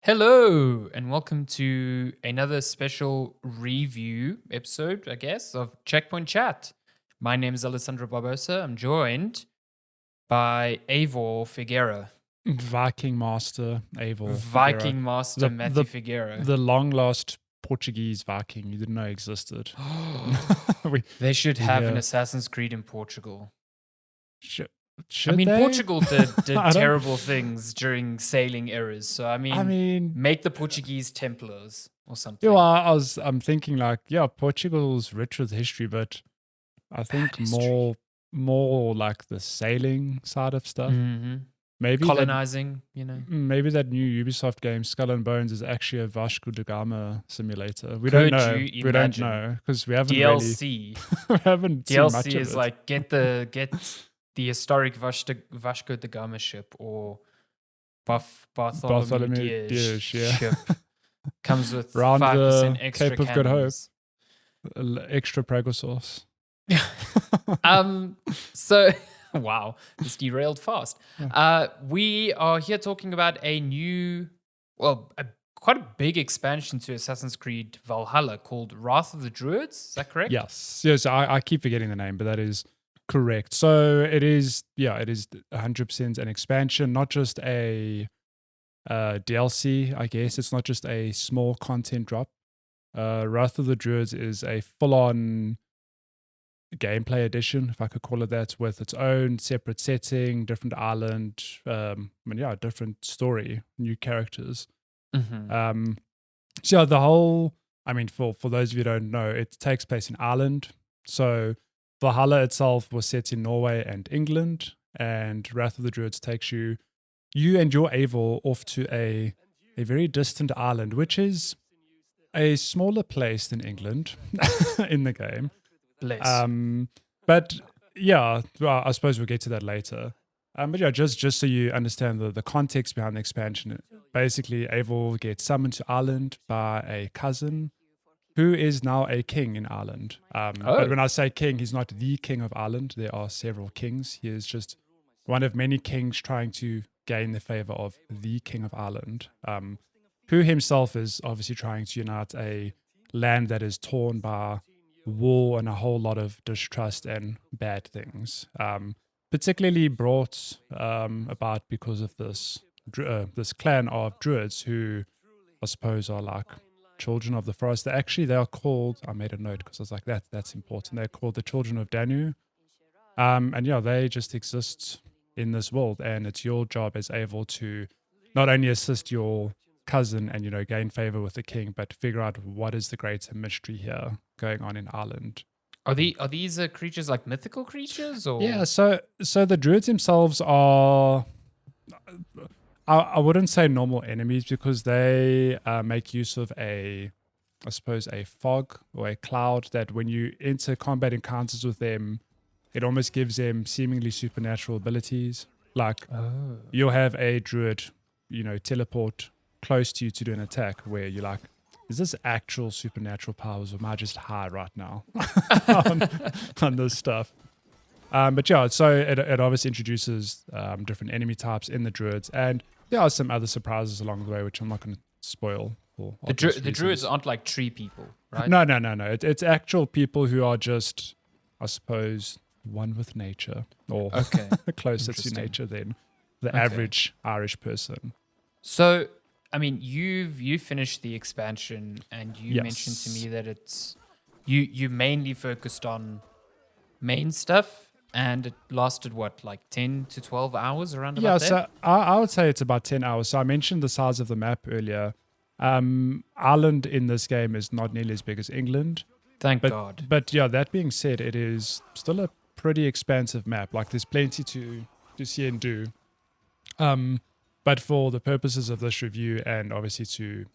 Hello, and welcome to another special review episode, I guess, of Checkpoint Chat. My name is Alessandro Barbosa. I'm joined by Eivor Figuera, Viking master Eivor Figueira. Viking Master The Matthew the Figuera. the long lost Portuguese Viking you didn't know existed. we, They should have an yeah. Assassin's Creed in Portugal. Should they? Portugal did I don't. terrible things during sailing errors. So, I mean, make the Portuguese Templars or something. you know, I'm thinking like, yeah, Portugal's rich with history, but I think more like the sailing side of stuff. Mm-hmm. Maybe Colonizing, maybe that new Ubisoft game, Skull and Bones, is actually a Vasco da Gama simulator. We Could don't know. you We don't imagine? know because we haven't DLC. we haven't seen much DLC of is it. like get the historic Vasco da Gama ship or Bartholomew Diaz ship. Comes with Round 5% the extra Cape of Good Hope. cannons. Extra Prego sauce. So wow, this derailed fast. We are here talking about a quite a big expansion to Assassin's Creed Valhalla called Wrath of the Druids. Is that correct? Yes. I keep forgetting the name, but that is correct. So it is 100% an expansion, not just a DLC, I guess. It's not just a small content drop. Wrath of the Druids is a full-on gameplay edition, if I could call it that, with its own separate setting, different island, different story, new characters. Mm-hmm. So the whole, for those of you who don't know, it takes place in Ireland. So Valhalla itself was set in Norway and England, and Wrath of the Druids takes you and your Eivor off to a very distant island, which is a smaller place than England in the game. Bless. But yeah, well, I suppose we'll get to that later. But yeah, just so you understand the context behind the expansion, basically Eivor gets summoned to Ireland by a cousin who is now a king in Ireland. But when I say king, he's not the king of Ireland. There are several kings. He is just one of many kings trying to gain the favor of the king of Ireland, who himself is obviously trying to unite a land that is torn by war and a whole lot of distrust and bad things, particularly brought about because of this clan of Druids who I suppose are like children of the forest. They are called, I made a note because I was like, that's important. They're called the children of Danu. And yeah, they just exist in this world, and it's your job as Eivor to not only assist your cousin and gain favor with the king, but figure out what is the greater mystery here going on in Ireland. Are these creatures like mythical creatures, or yeah? So the Druids themselves are, I wouldn't say normal enemies because they make use of I suppose a fog or a cloud that when you enter combat encounters with them, it almost gives them seemingly supernatural abilities. Like you'll have a druid, teleport close to you to do an attack where you're like, is this actual supernatural powers or am I just high right now on this stuff? But yeah, so it obviously introduces different enemy types in the druids, and there are some other surprises along the way, which I'm not going to spoil. The druids aren't like tree people, right? No. It's actual people who are just, I suppose, one with nature, or closer to nature than the average Irish person. So, you finished the expansion, and you mentioned to me that it's you mainly focused on main stuff, and it lasted what, like 10 to 12 hours around about there? So I would say it's about 10 hours. So I mentioned the size of the map earlier. Ireland in this game is not nearly as big as England. Thank God. But yeah, that being said, it is still a pretty expansive map. Like there's plenty to see and do. But for the purposes of this review and obviously to,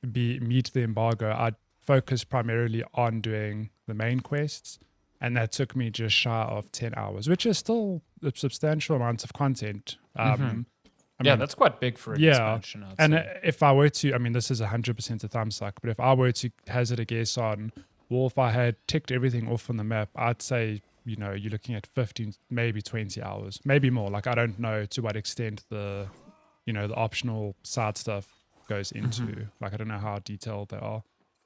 meet the embargo, I'd focus primarily on doing the main quests. And that took me just shy of 10 hours, which is still a substantial amount of content. That's quite big for an expansion, I'd say. If I were to, this is 100% a thumb suck, but if I were to hazard a guess on, well, if I had ticked everything off on the map, I'd say, you're looking at 15, maybe 20 hours, maybe more. Like, I don't know to what extent the, the optional side stuff goes into. Like, I don't know how detailed they are.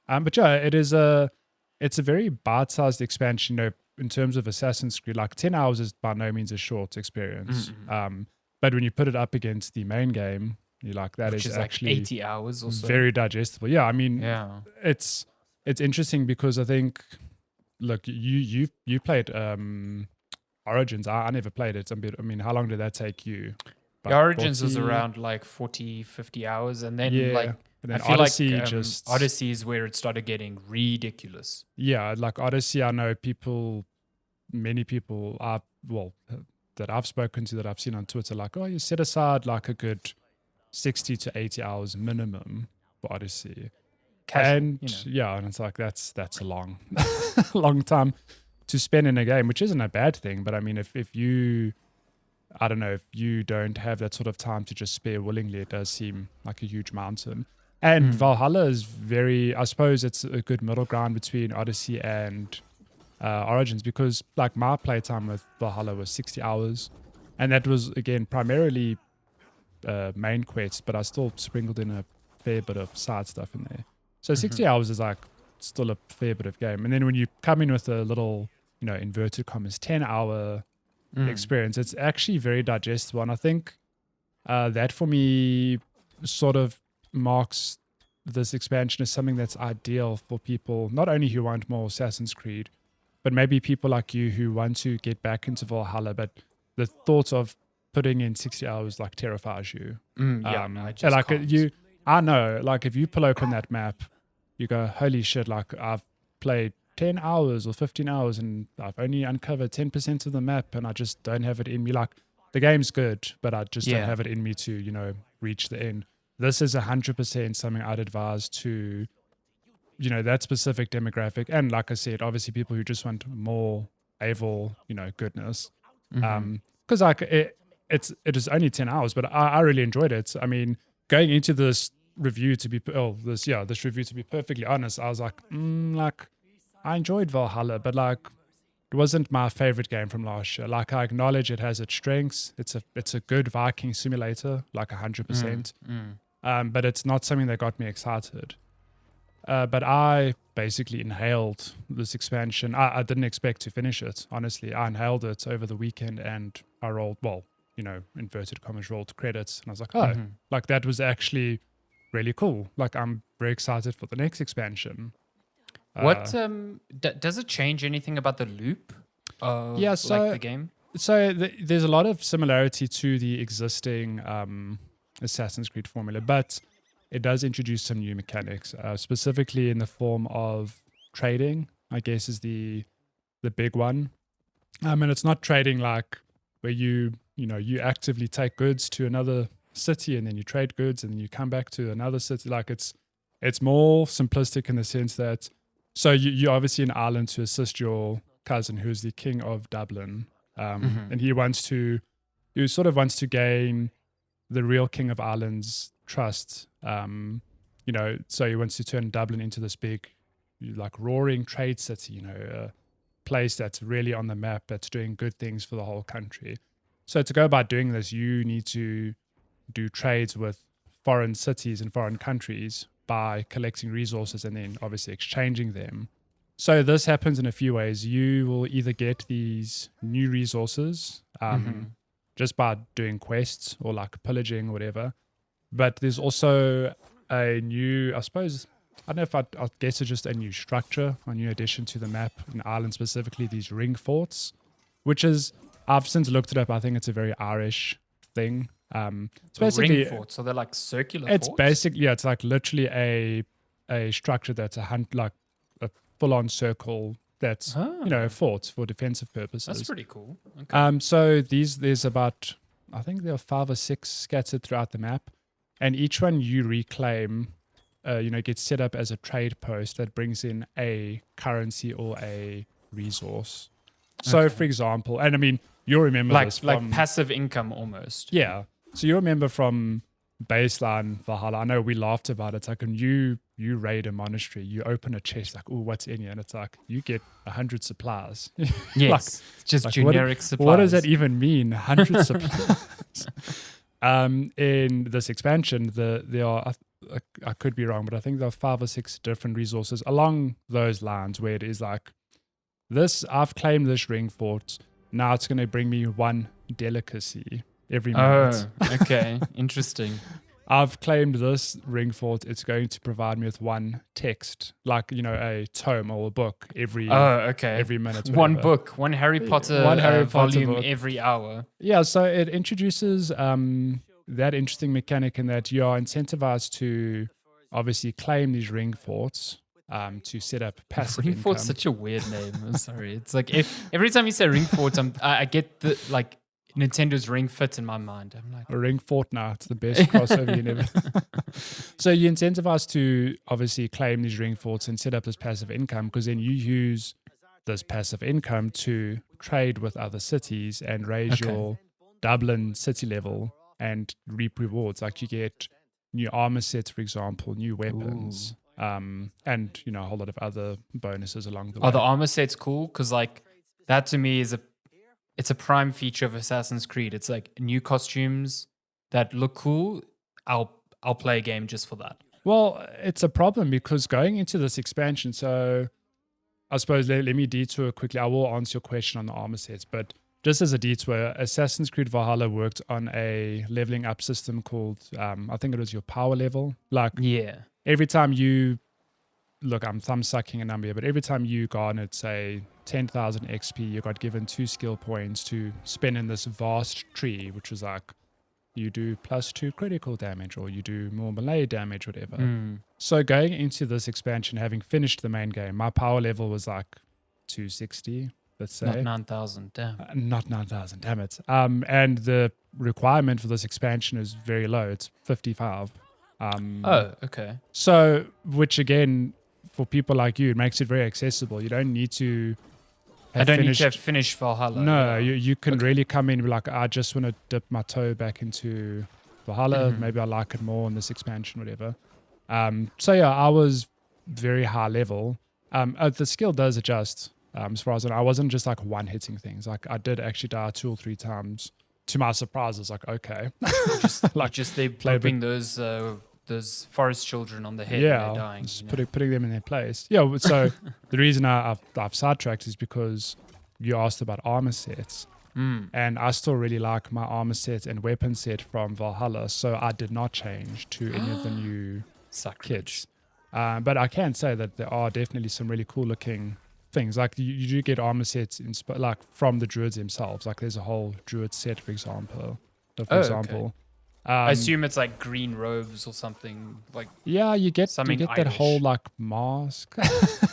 But yeah, it's a very bite-sized expansion, in terms of Assassin's Creed. Like 10 hours is by no means a short experience. But when you put it up against the main game, you're like, that Which is actually like 80 hours or so. Very digestible. Yeah, I mean, Yeah. it's interesting because I think, look, you played Origins. I never played it. I mean, how long did that take you? The Origins was around like 40, 50 hours. And then I feel Odyssey like Odyssey is where it started getting ridiculous. Yeah, like Odyssey, I know many people that I've spoken to, that I've seen on Twitter, like, oh, you set aside like a good 60 to 80 hours minimum for Odyssey. Casual, and and it's like that's a long time to spend in a game, which isn't a bad thing. But I mean, if you, I don't know, if you don't have that sort of time to just spare willingly, it does seem like a huge mountain. And Valhalla is I suppose it's a good middle ground between Odyssey and Origins, because like my playtime with Valhalla was 60 hours, and that was again primarily main quests, but I still sprinkled in a fair bit of side stuff in there. So 60 hours is like still a fair bit of game. And then when you come in with a little, inverted commas, 10-hour experience, it's actually very digestible. And I think that for me sort of marks this expansion as something that's ideal for people, not only who want more Assassin's Creed, but maybe people like you who want to get back into Valhalla, but the thought of putting in 60 hours like terrifies you. I just can't. I know, like if you pull open that map, you go, holy shit, like I've played 10 hours or 15 hours and I've only uncovered 10% of the map and I just don't have it in me. Like the game's good, but I just don't have it in me to, reach the end. This is 100% something I'd advise to, that specific demographic. And like I said, obviously people who just want more Eivor, goodness. Because like it is only 10 hours, but I really enjoyed it. I mean, going into this review to be perfectly honest, I was like, I enjoyed Valhalla, but like it wasn't my favorite game from last year. Like I acknowledge it has its strengths. It's a good Viking simulator, like 100%. But it's not something that got me excited. But I basically inhaled this expansion. I didn't expect to finish it, honestly. I inhaled it over the weekend and I rolled, inverted commas, rolled credits. And I was like, like that was actually really cool. Like I'm very excited for the next expansion. What does it change anything about the loop of the game? So there's a lot of similarity to the existing Assassin's Creed formula, but it does introduce some new mechanics, specifically in the form of trading, I guess is the big one. And it's not trading like where you actively take goods to another city and then you trade goods and then you come back to another city. Like it's more simplistic in the sense that, so you're obviously an island to assist your cousin who's the king of Dublin. And he sort of wants to gain the real king of Ireland's trust. So he wants to turn Dublin into this big, like roaring trade city, a place that's really on the map, that's doing good things for the whole country. So to go about doing this, you need to do trades with foreign cities and foreign countries by collecting resources and then obviously exchanging them. So this happens in a few ways. You will either get these new resources just by doing quests or like pillaging or whatever. But there's also a new, I suppose, I don't know if I'd guess it's just a new structure, a new addition to the map in Ireland, specifically these ring forts, which is, I've since looked it up, I think it's a very Irish thing. It's basically ring forts, so they're like circular it's forts? Basically, it's like literally a structure that's like a full-on circle that's, forts for defensive purposes. That's pretty cool. Okay. So there's about, I think there are 5 or 6 scattered throughout the map, and each one you reclaim, gets set up as a trade post that brings in a currency or a resource. So, for example, and I mean, you'll remember this from, like passive income almost. Yeah. So you remember from baseline Valhalla, I know we laughed about it. It's like when you raid a monastery, you open a chest, like, oh, what's in here? And it's like, you get 100 supplies. Yes. Just generic supplies. What does that even mean? 100 supplies. In this expansion, there are, I could be wrong, but I think there are 5 or 6 different resources along those lines where it is like, this, I've claimed this ring fort. Now it's going to bring me 1 delicacy every minute. Oh, okay. Interesting. I've claimed this ring fort. It's going to provide me with 1 text, like, a tome or a book every minute. One book, one Harry Potter, volume book every hour. Yeah, so it introduces that interesting mechanic in that you are incentivized to obviously claim these ring forts to set up passive Ring income. fort's such a weird name. I'm sorry. It's like every time you say ring fort, I get the like Nintendo's Ring Fit in my mind. I'm like, a Ring Fortnite, it's the best crossover you never. So you incentivize to obviously claim these ring forts and set up this passive income, because then you use this passive income to trade with other cities and raise your Dublin city level and reap rewards. Like you get new armor sets, for example, new weapons, and a whole lot of other bonuses along the way. Are the armor sets cool? Because like that to me is it's a prime feature of Assassin's Creed. It's like new costumes that look cool. I'll play a game just for that. Well, it's a problem because going into this expansion, so I suppose let me detour quickly. I will answer your question on the armor sets, but just as a detour, Assassin's Creed Valhalla worked on a leveling up system called, I think it was your power level. Like, every time you, look, I'm thumb sucking a number here, but every time you garnered, say, 10,000 XP, you got given 2 skill points to spend in this vast tree, which was like, you do +2 critical damage or you do more melee damage, whatever. So going into this expansion, having finished the main game, my power level was like 260, let's say. Not 9,000, damn. Not 9,000, damn it. And the requirement for this expansion is very low. It's 55. Okay. So, which again, for people like you, it makes it very accessible. You don't need to need to have finished Valhalla. No, you can really come in and be like, I just want to dip my toe back into Valhalla. Maybe I like it more in this expansion, whatever. So yeah, I was very high level. The skill does adjust as far as I wasn't just like one-hitting things. Like I did actually die 2 or 3 times. To my surprise, I was like, okay. just they popping those forest children on the head when they're dying. Just putting them in their place. Yeah, so the reason I've sidetracked is because you asked about armor sets. And I still really like my armor set and weapon set from Valhalla, so I did not change to any of the new kits. But I can say that there are definitely some really cool looking things. Like you do get armor sets like from the Druids themselves. Like there's a whole Druid set, for example. Okay. I assume it's like green robes or something. Like you get that whole like mask.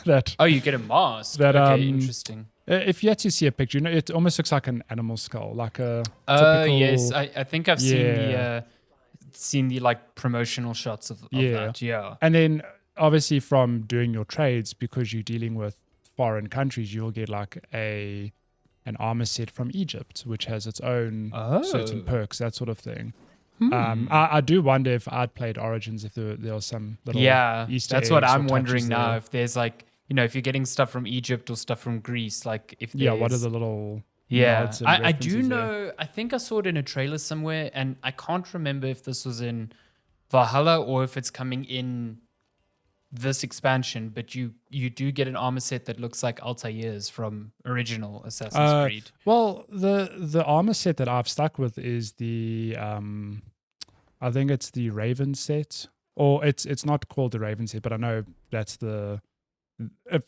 You get a mask. Interesting. If you had to see a picture, it almost looks like an animal skull, like a. Yes, I think I've seen the like promotional shots of that. Yeah, and then obviously from doing your trades, because you're dealing with foreign countries, you'll get like an armor set from Egypt, which has its own certain perks, that sort of thing. I do wonder if I'd played Origins, if there was some little Easter that's what eggs I'm or wondering touches now. there. If there's like, if you're getting stuff from Egypt or stuff from Greece, like if there's, what are the little nods and I do references know there? I think I saw it in a trailer somewhere, and I can't remember if this was in Valhalla or if it's coming in this expansion, but you do get an armor set that looks like Altair's from original Assassin's Creed. Well, the armor set that I've stuck with is the I think it's the Raven set, or it's not called the Raven set, but I know that's the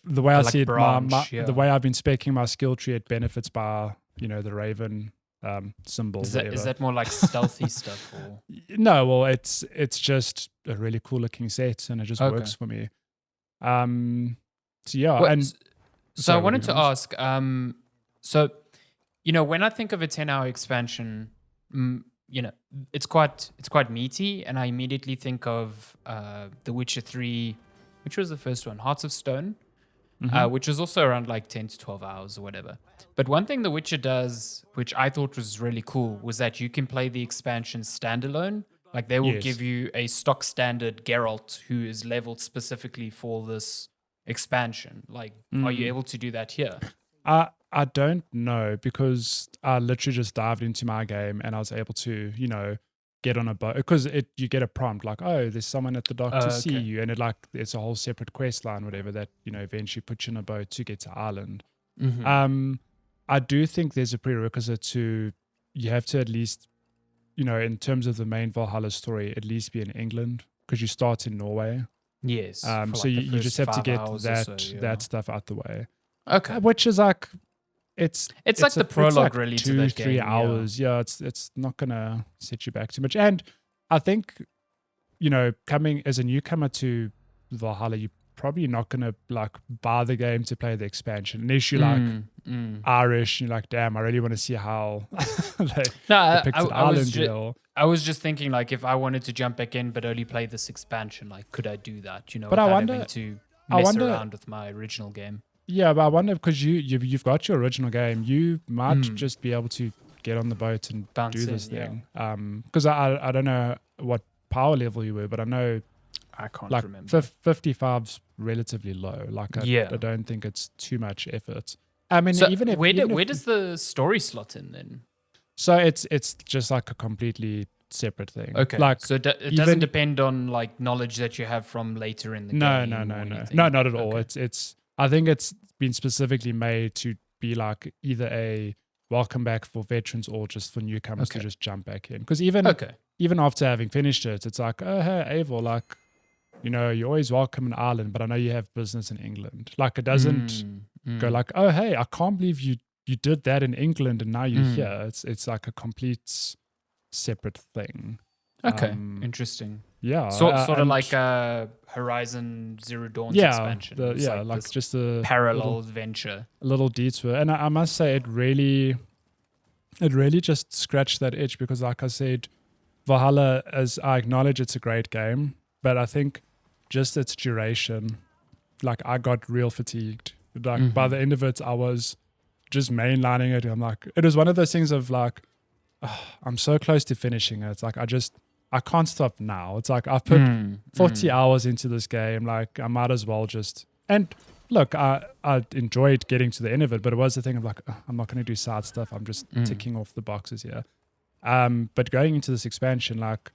way I see it. The way I've been speccing my skill tree, it benefits by the Raven symbol. Is that more like stealthy stuff? Or? No, well, it's just a really cool looking set, and it just works for me. So I wanted to ask. So when I think of a 10-hour expansion, it's quite meaty, and I immediately think of The Witcher 3, which was the first one, Hearts of Stone, which was also around like 10 to 12 hours or whatever. But one thing The Witcher does, which I thought was really cool, was that you can play the expansion standalone. Like they will give you a stock standard Geralt who is leveled specifically for this expansion. Like, are you able to do that here? I don't know, because I literally just dived into my game and I was able to, get on a boat because you get a prompt like, oh, there's someone at the dock to see Okay. you, and it's a whole separate quest line, whatever, that eventually puts you in a boat to get to Ireland. Mm-hmm. I do think there's a prerequisite to you have to at least, in terms of the main Valhalla story, at least be in England because you start in Norway. Yes. For So like the you just first have to 5 get hours or that so, yeah. that stuff out the way. Okay. Which is like it's like the prologue really to that 2-3 game, hours. Yeah, it's not gonna set you back too much. And I think, coming as a newcomer to Valhalla, you're probably not gonna like buy the game to play the expansion unless you're like Irish and you're like, damn, I really want to see how they depicted Ireland. I was just thinking, like, if I wanted to jump back in but only play this expansion, like, could I do that? But without I wonder, having to mess around with my original game. Yeah, but I wonder because you've got your original game, you might just be able to get on the boat and do this thing. Because I don't know what power level you were, but I know I can't like remember. 55's relatively low. Like I don't think it's too much effort. I mean, So where does the story slot in then? So it's just like a completely separate thing. Okay. Like so it doesn't depend on like knowledge that you have from later in the game. No, not at all. Okay. It's I think it's been specifically made to be like either a welcome back for veterans or just for newcomers to just jump back in. Because even after having finished it, it's like, oh hey Eivor, like, you're always welcome in Ireland, but I know you have business in England. Like it doesn't go like, oh hey, I can't believe you did that in England and now you're here. It's like a complete separate thing. Okay, interesting. Yeah, sort of like a Horizon Zero Dawn's expansion. Like just a parallel venture, a little detour. And I must say, it really just scratched that itch because, like I said, Valhalla, as I acknowledge, it's a great game, but I think just its duration, like I got real fatigued. Like by the end of it, I was just mainlining it. I'm like, it was one of those things of like, I'm so close to finishing it. It's like I can't stop now. It's like I've put 40 hours into this game. Like I might as well just. And look, I enjoyed getting to the end of it, but it was the thing of like, I'm not going to do side stuff. I'm just ticking off the boxes here. But going into this expansion, like,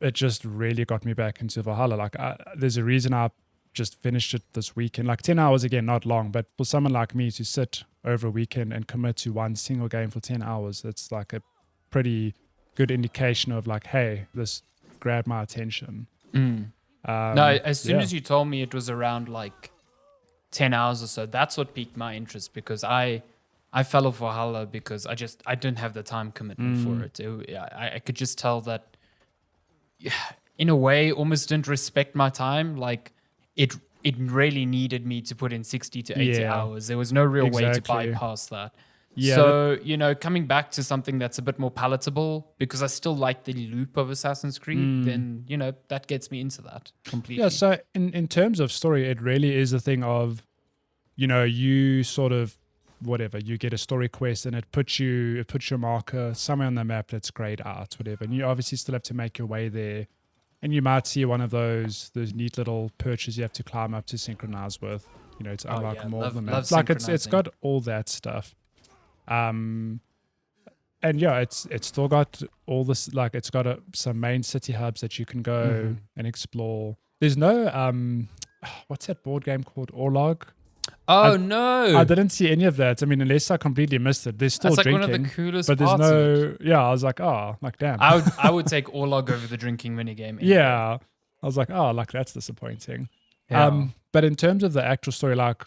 it just really got me back into Valhalla. Like, there's a reason I just finished it this weekend. Like 10 hours again, not long, but for someone like me to sit over a weekend and commit to one single game for 10 hours, it's like a pretty good indication of like, hey, this grabbed my attention. No, as soon as you told me it was around like 10 hours or so, that's what piqued my interest because I fell off Valhalla because I didn't have the time commitment for it. I could just tell that, in a way, almost didn't respect my time. Like it really needed me to put in 60 to 80 hours. There was no real way to bypass that. Yeah, so, coming back to something that's a bit more palatable, because I still like the loop of Assassin's Creed, then, that gets me into that completely. Yeah, so in terms of story, it really is a thing of, you sort of, whatever, you get a story quest and it puts your marker somewhere on the map that's grayed out, whatever. And you obviously still have to make your way there. And you might see one of those neat little perches you have to climb up to synchronize with, to unlock more of the map. Like it's got all that stuff. And yeah, it's still got all this, like it's got some main city hubs that you can go and explore. There's no what's that board game called? Orlog? No. I didn't see any of that. I mean, unless I completely missed it. There's still That's drinking. Like one of the coolest but there's parts no of it. Yeah, I was like, like damn. I would take Orlog over the drinking minigame. Yeah. I was like, like that's disappointing. Yeah. But in terms of the actual story, like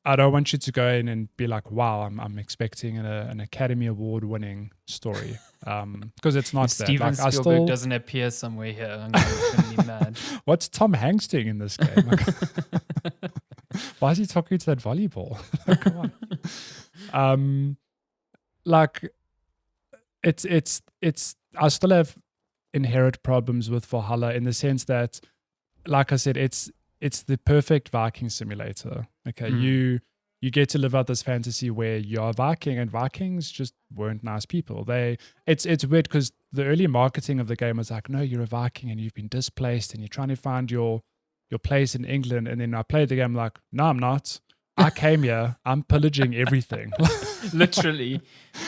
I don't want you to go in and be like, wow, I'm expecting an Academy Award winning story. Because it's not if that. Steven Like, Spielberg doesn't appear somewhere here, I'm going to be mad. What's Tom Hanks doing in this game? Like, why is he talking to that volleyball? Come on. Like it's I still have inherent problems with Valhalla in the sense that, like I said, it's the perfect Viking simulator. Okay, you get to live out this fantasy where you're a Viking, and Vikings just weren't nice people. It's weird because the early marketing of the game was like, no, you're a Viking and you've been displaced and you're trying to find your place in England. And then I played the game like, no, I'm not. I came here. I'm pillaging everything. Literally.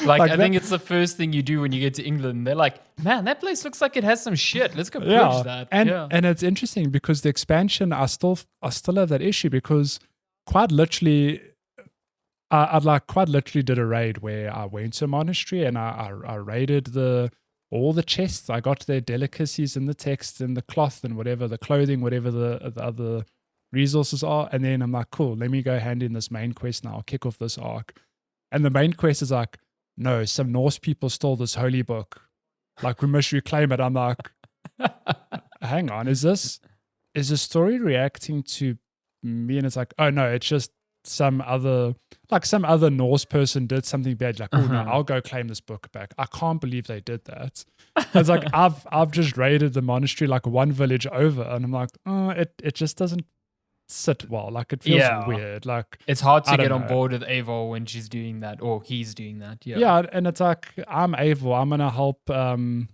Like I that- think it's the first thing you do when you get to England. They're like, man, that place looks like it has some shit. Let's go purge that. And it's interesting because the expansion, I still have that issue because quite literally, I quite literally did a raid where I went to a monastery and I raided all the chests. I got their delicacies and the texts and the cloth and whatever, the clothing, whatever the other resources are. And then I'm like, cool, let me go hand in this main quest now. I'll kick off this arc. And the main quest is like, no, some Norse people stole this holy book. Like, we must reclaim it. I'm like, hang on, is the story reacting to me? And it's like, oh no, it's just some other Norse person did something bad. Like, oh no, I'll go claim this book back. I can't believe they did that. It's like I've just raided the monastery like one village over, and I'm like, oh, it just doesn't sit well. Like, it feels weird. Like, it's hard to get on board with Eivor when she's doing that or he's doing that. Yeah, and it's like, I'm Eivor. I'm gonna help. I'm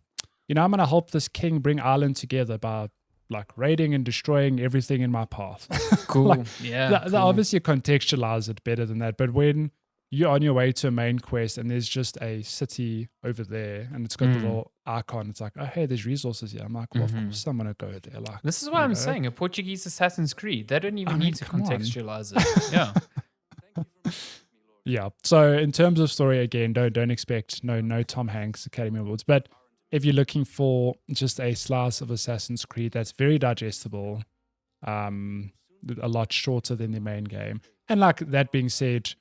gonna help this king bring Ireland together by like raiding and destroying everything in my path. Cool. Like, yeah. They obviously contextualize it better than that. But when you're on your way to a main quest and there's just a city over there and it's got the little icon, it's like, oh hey, there's resources here. I'm like, well, of course I'm gonna go there. Like, this is why I'm saying a Portuguese Assassin's Creed. They don't even need to contextualize it. Yeah. Yeah. So in terms of story, again, don't expect no Tom Hanks Academy Awards. But if you're looking for just a slice of Assassin's Creed that's very digestible, a lot shorter than the main game. And like that being said,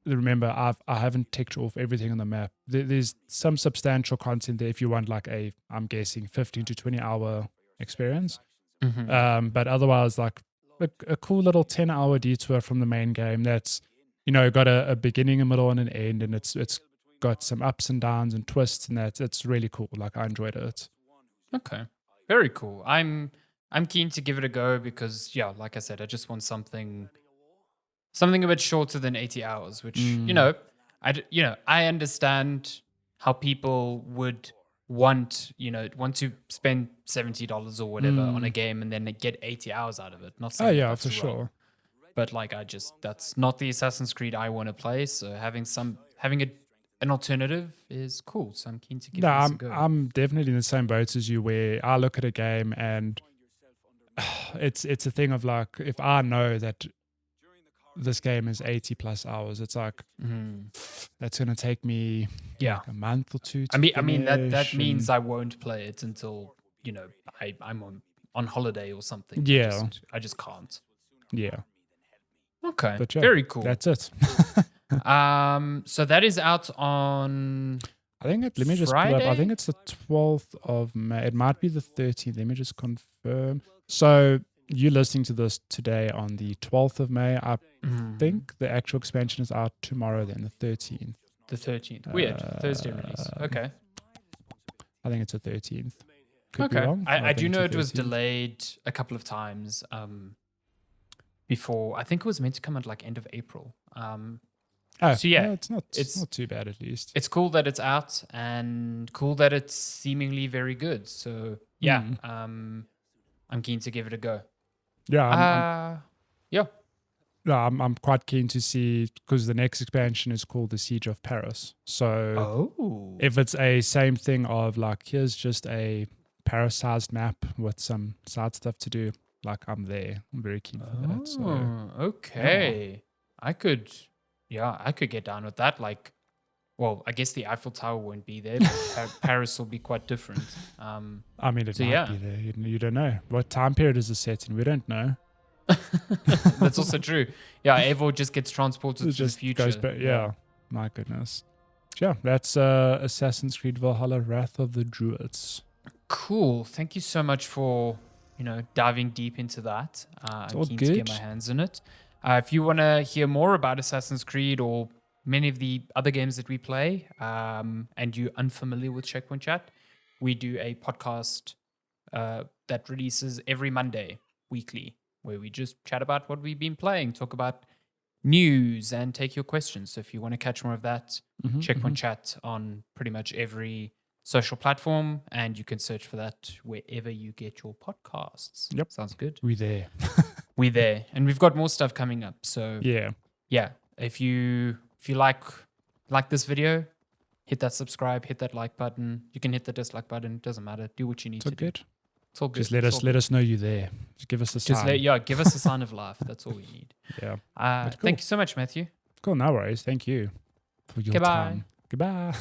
remember, I haven't ticked off everything on the map. There's some substantial content there if you want like I'm guessing 15 to 20 hour experience. But otherwise, like a cool little 10-hour detour from the main game that's, got a beginning, a middle, and an end, and it's got some ups and downs and twists, and it's really cool. Like, I enjoyed it. Okay, very cool. I'm keen to give it a go because, yeah, like I said, I just want something a bit shorter than 80 hours, which I understand how people would want to spend $70 or whatever on a game and then get 80 hours out of it. Not saying that's for wrong. sure. But like, that's not the Assassin's Creed I want to play. So having an alternative is cool. So I'm keen to give this a go. I'm definitely in the same boat as you, where I look at a game and it's a thing of like, if I know that this game is 80 plus hours, it's like that's gonna take me like a month or two to I mean that means I won't play it until I'm on holiday or something. I just can't. Yeah. Okay. But yeah, very cool. That's it. So that is out on let me just pull up. I think it's the 12th of May. It might be the 13th. Let me just confirm. So you're listening to this today on the 12th of May. I think the actual expansion is out tomorrow, then the 13th. The 13th. Weird. Thursday release. Okay. I think it's the 13th. Could be okay. wrong. I do know it was delayed a couple of times before. I think it was meant to come at like end of April. So yeah, it's not too bad at least. It's cool that it's out and cool that it's seemingly very good. So yeah, I'm keen to give it a go. Yeah, I'm I'm quite keen to see, because the next expansion is called the Siege of Paris. So if it's a same thing of like, here's just a Paris-sized map with some side stuff to do, like, I'm there. I'm very keen for that. So okay, I could get down with that. Like, well, I guess the Eiffel Tower won't be there, but Paris will be quite different. I mean, it might be there. You don't know. What time period is it set in? We don't know. That's also true. Yeah, Eivor just gets transported to the future. Goes back, yeah, my goodness. Yeah, that's Assassin's Creed Valhalla, Wrath of the Druids. Cool. Thank you so much for, diving deep into that. I'm keen to get my hands on it. If you want to hear more about Assassin's Creed or many of the other games that we play, and you're unfamiliar with Checkpoint Chat, we do a podcast that releases every Monday, weekly, where we just chat about what we've been playing, talk about news, and take your questions. So if you want to catch more of that, Checkpoint Chat on pretty much every social platform, and you can search for that wherever you get your podcasts. Yep. Sounds good. We're there. And we've got more stuff coming up. So yeah. If you like like this video, hit that subscribe, hit that like button. You can hit the dislike button. It doesn't matter. Do what you need It's all to do. good. It's all good. Just let us know you're there. Just give us a sign. Give us a sign of life. That's all we need. Yeah. Thank you so much, Matthew. Cool. No worries. Thank you for your Goodbye. time. Goodbye.